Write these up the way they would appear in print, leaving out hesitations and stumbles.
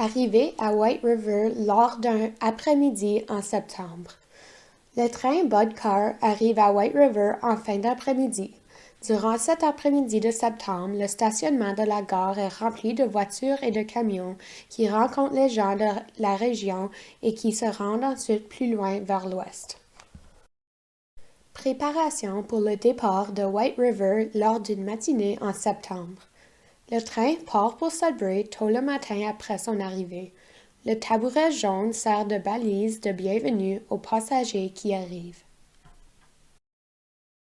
Arrivé à White River lors d'un après-midi en septembre. Le train Budcar arrive à White River en fin d'après-midi. Durant cet après-midi de septembre, le stationnement de la gare est rempli de voitures et de camions qui rencontrent les gens de la région et qui se rendent ensuite plus loin vers l'ouest. Préparation pour le départ de White River lors d'une matinée en septembre. Le train part pour Sudbury tôt le matin après son arrivée. Le tabouret jaune sert de balise de bienvenue aux passagers qui arrivent.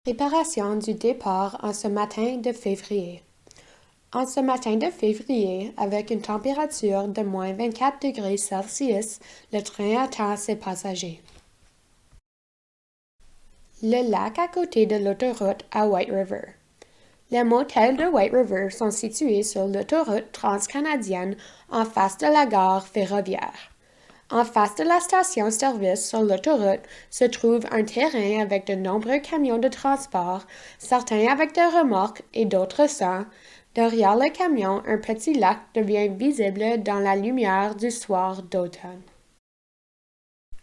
Préparation du départ en ce matin de février. En ce matin de février, avec une température de moins 24 degrés Celsius, le train attend ses passagers. Le lac à côté de l'autoroute à White River. Les motels de White River sont situés sur l'autoroute transcanadienne en face de la gare ferroviaire. En face de la station-service sur l'autoroute se trouve un terrain avec de nombreux camions de transport, certains avec des remorques et d'autres sans. Derrière le camion, un petit lac devient visible dans la lumière du soir d'automne.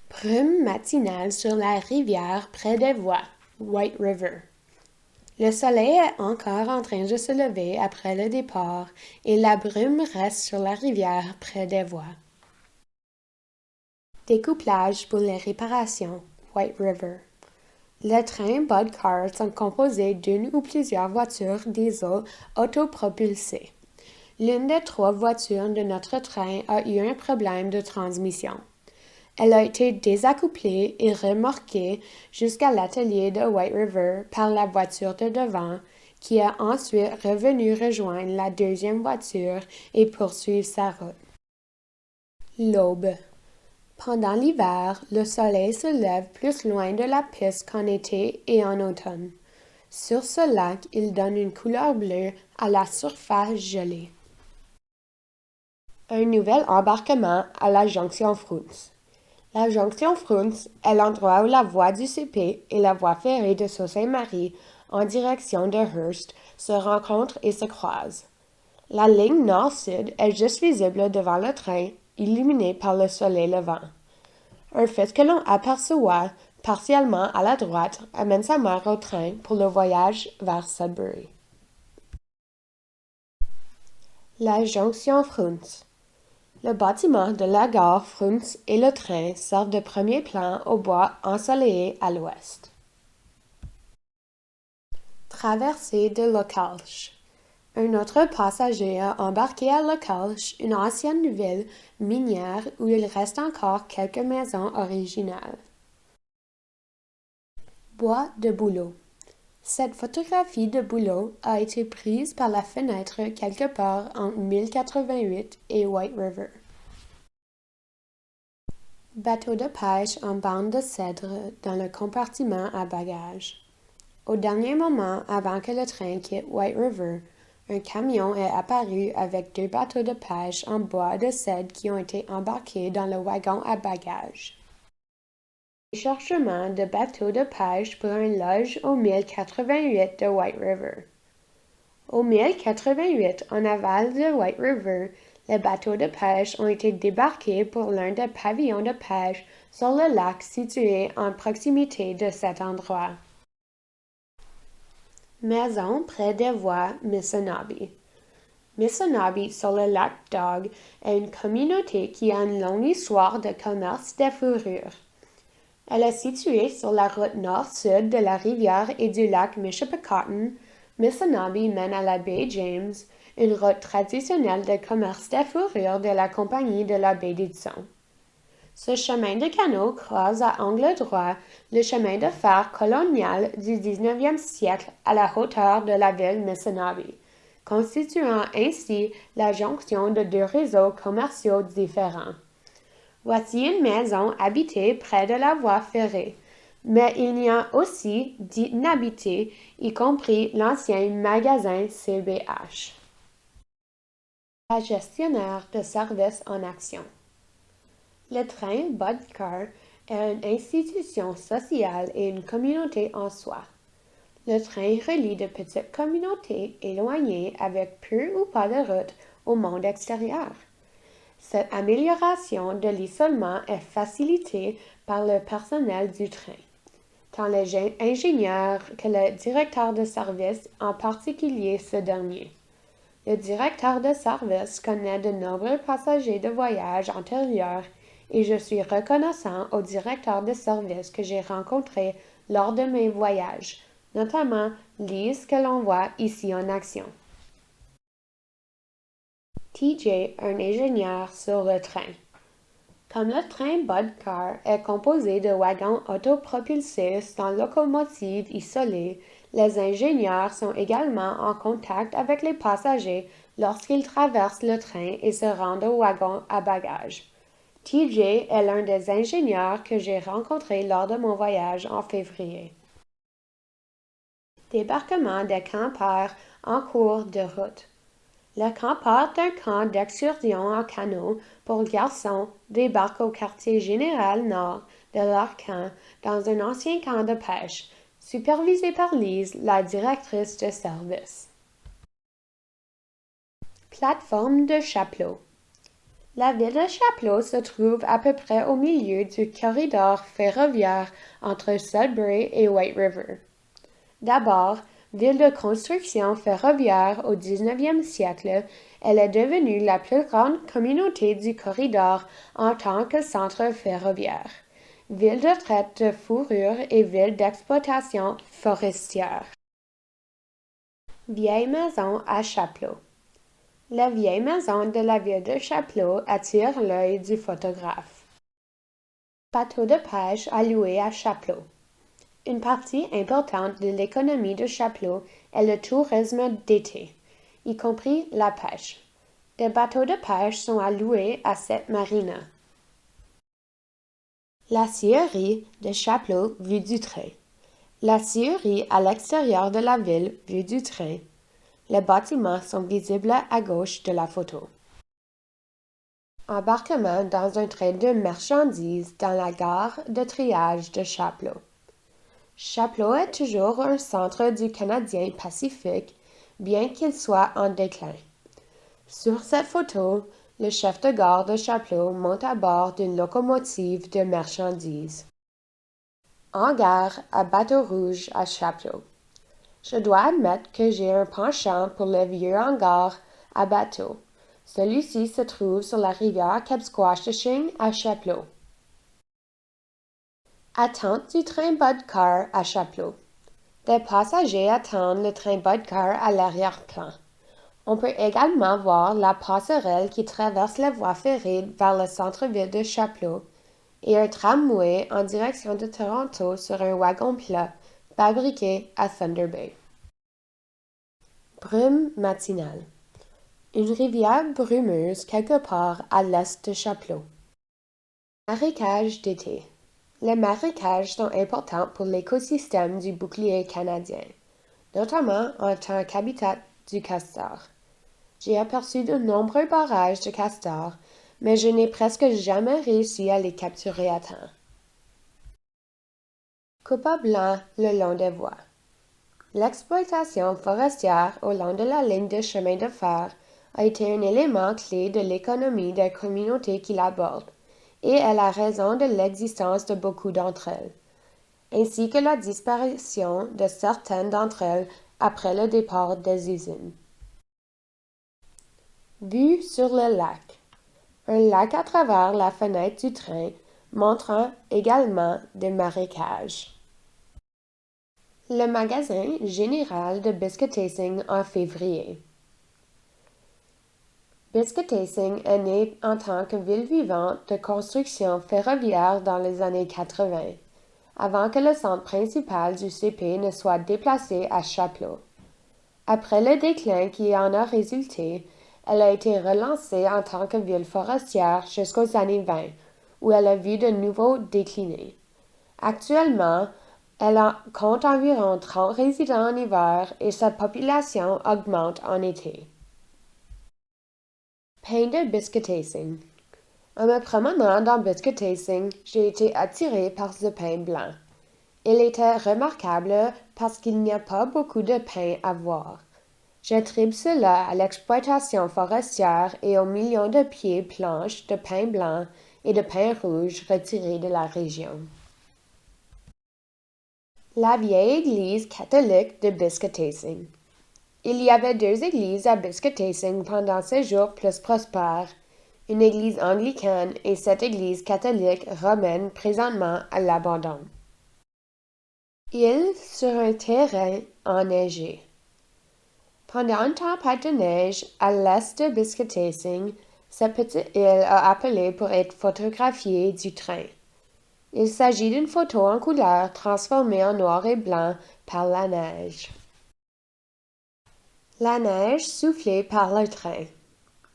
Brume matinale sur la rivière près des voies, White River. Le soleil est encore en train de se lever après le départ et la brume reste sur la rivière près des voies. Découplage pour les réparations, White River. Les trains Budcar sont composés d'une ou plusieurs voitures diesel autopropulsées. L'une des 3 voitures de notre train a eu un problème de transmission. Elle a été désaccouplée et remorquée jusqu'à l'atelier de White River par la voiture de devant, qui est ensuite revenue rejoindre la deuxième voiture et poursuivre sa route. L'aube. Pendant l'hiver, le soleil se lève plus loin de la piste qu'en été et en automne. Sur ce lac, il donne une couleur bleue à la surface gelée. Un nouvel embarquement à la jonction Frunz. La jonction Frunz est l'endroit où la voie du CP et la voie ferrée de Sault-Sainte-Marie en direction de Hearst se rencontrent et se croisent. La ligne nord-sud est juste visible devant le train, illuminée par le soleil levant. Un fait que l'on aperçoit partiellement à la droite amène sa mère au train pour le voyage vers Sudbury. La jonction Frunz. Le bâtiment de la gare Frunz et le train servent de premier plan au bois ensoleillé à l'ouest. Traversée de Lochalsh. Un autre passager a embarqué à Lochalsh, une ancienne ville minière où il reste encore quelques maisons originales. Bois de Bouleau. Cette photographie de Bouleau a été prise par la fenêtre quelque part entre 1088 et White River. Bateau de pêche en bande de cèdre dans le compartiment à bagages. Au dernier moment, avant que le train quitte White River, un camion est apparu avec 2 bateaux de pêche en bois de cèdre qui ont été embarqués dans le wagon à bagages. Cherchement de bateaux de pêche pour un lodge au 1088 de White River. Au 1088, en aval de White River, les bateaux de pêche ont été débarqués pour l'un des pavillons de pêche sur le lac situé en proximité de cet endroit. Maison près des voies Missinaba. Missinaba sur le lac Dog est une communauté qui a une longue histoire de commerce des fourrures. Elle est située sur la route nord-sud de la rivière et du lac Mishippicotten. Missinaba mène à la baie James, une route traditionnelle de commerce des fourrures de la compagnie de la baie d'Hudson. Ce chemin de canot croise à angle droit le chemin de fer colonial du 19e siècle à la hauteur de la ville Missinaba, constituant ainsi la jonction de 2 réseaux commerciaux différents. Voici une maison habitée près de la voie ferrée, mais il y a aussi d'inhabités, y compris l'ancien magasin CBH. La gestionnaire de services en action. Le train Budcar est une institution sociale et une communauté en soi. Le train relie de petites communautés éloignées avec peu ou pas de route au monde extérieur. Cette amélioration de l'isolement est facilitée par le personnel du train, tant les ingénieurs que le directeur de service, en particulier ce dernier. Le directeur de service connaît de nombreux passagers de voyage antérieurs et je suis reconnaissant au directeur de service que j'ai rencontré lors de mes voyages, notamment Lise que l'on voit ici en action. TJ, un ingénieur sur le train. Comme le train Budcar est composé de wagons autopropulsés sans locomotive isolée, les ingénieurs sont également en contact avec les passagers lorsqu'ils traversent le train et se rendent au wagon à bagages. TJ est l'un des ingénieurs que j'ai rencontré lors de mon voyage en février. Débarquement des campeurs en cours de route. Le campeur d'un camp d'excursion en canot pour garçons débarque au quartier général nord de leur camp dans un ancien camp de pêche, supervisé par Lise, la directrice de service. Plateforme de Chapleau. La ville de Chapleau se trouve à peu près au milieu du corridor ferroviaire entre Sudbury et White River. D'abord, ville de construction ferroviaire au 19e siècle, elle est devenue la plus grande communauté du corridor en tant que centre ferroviaire, ville de traite de fourrure et ville d'exploitation forestière. Vieille maison à Chapleau. La vieille maison de la ville de Chapleau attire l'œil du photographe. Bateau de pêche à louer à Chapleau. Une partie importante de l'économie de Chapleau est le tourisme d'été, y compris la pêche. Des bateaux de pêche sont à louer à cette marina. La scierie de Chapleau vue du train. La scierie à l'extérieur de la ville vue du train. Les bâtiments sont visibles à gauche de la photo. Embarquement dans un train de marchandises dans la gare de triage de Chapleau. Chapleau est toujours un centre du Canadien Pacifique, bien qu'il soit en déclin. Sur cette photo, le chef de gare de Chapleau monte à bord d'une locomotive de marchandises. Hangar à Bateau Rouge à Chapleau. Je dois admettre que j'ai un penchant pour le vieux hangar à bateau. Celui-ci se trouve sur la rivière Kebsquashishing à Chapleau. Attente du train Budcar à Chapleau. Des passagers attendent le train Budcar à l'arrière-plan. On peut également voir la passerelle qui traverse la voie ferrée vers le centre-ville de Chapleau et un tramway en direction de Toronto sur un wagon plat fabriqué à Thunder Bay. Brume matinale. Une rivière brumeuse quelque part à l'est de Chapleau. Marécages d'été. Les marécages sont importants pour l'écosystème du bouclier canadien, notamment en tant qu'habitat du castor. J'ai aperçu de nombreux barrages de castors, mais je n'ai presque jamais réussi à les capturer à temps. Coupes blanc le long des voies. L'exploitation forestière au long de la ligne de chemin de fer a été un élément clé de l'économie des communautés qui l'abordent, et est la raison de l'existence de beaucoup d'entre elles, ainsi que la disparition de certaines d'entre elles après le départ des usines. Vue sur le lac. Un lac à travers la fenêtre du train, montrant également des marécages. Le magasin général de Biscuit Tasting en février. Biscuit Tasting est né en tant que ville vivante de construction ferroviaire dans les années 80, avant que le centre principal du CP ne soit déplacé à Chapleau. Après le déclin qui en a résulté, elle a été relancée en tant que ville forestière jusqu'aux années 20, où elle a vu de nouveau décliner. Actuellement, elle compte environ 30 résidents en hiver et sa population augmente en été. Pain de Biscuit Tasting. En me promenant dans Biscuit Tasting, j'ai été attirée par ce pain blanc. Il était remarquable parce qu'il n'y a pas beaucoup de pain à voir. J'attribue cela à l'exploitation forestière et aux millions de pieds planches de pin blanc et de pin rouge retirés de la région. La vieille église catholique de Biscuitasing. Il y avait deux églises à Biscuitasing pendant ces jours plus prospères, une église anglicane et cette église catholique romaine présentement à l'abandon. Île sur un terrain enneigé. Pendant une tempête de neige à l'est de Biscuitasing, cette petite île a appelé pour être photographiée du train. Il s'agit d'une photo en couleur transformée en noir et blanc par la neige. La neige soufflée par le train.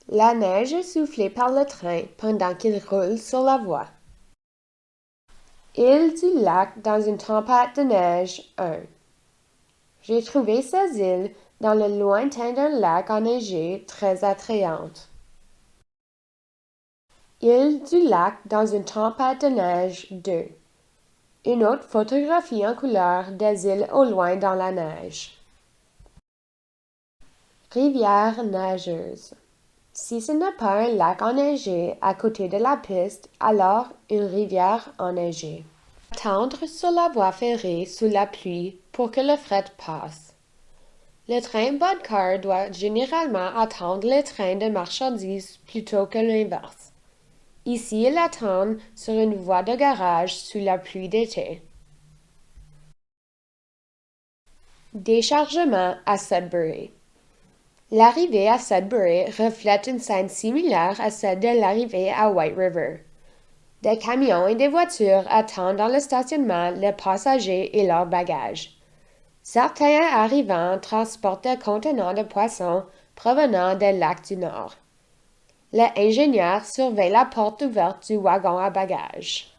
La neige est soufflée par le train pendant qu'il roule sur la voie. Île du lac dans une tempête de neige 1. J'ai trouvé ces îles dans le lointain d'un lac enneigé très attrayante. Île du lac dans une tempête de neige 2. Une autre photographie en couleur des îles au loin dans la neige. Rivière neigeuse. Si ce n'est pas un lac enneigé à côté de la piste, alors une rivière enneigée. Attendre sur la voie ferrée sous la pluie pour que le fret passe. Le train bas de car doit généralement attendre le train de marchandises plutôt que l'inverse. Ici, ils attendent sur une voie de garage sous la pluie d'été. Déchargement à Sudbury. L'arrivée à Sudbury reflète une scène similaire à celle de l'arrivée à White River. Des camions et des voitures attendent dans le stationnement les passagers et leurs bagages. Certains arrivants transportent des contenants de poissons provenant des lacs du Nord. Les ingénieurs surveillent la porte ouverte du wagon à bagages.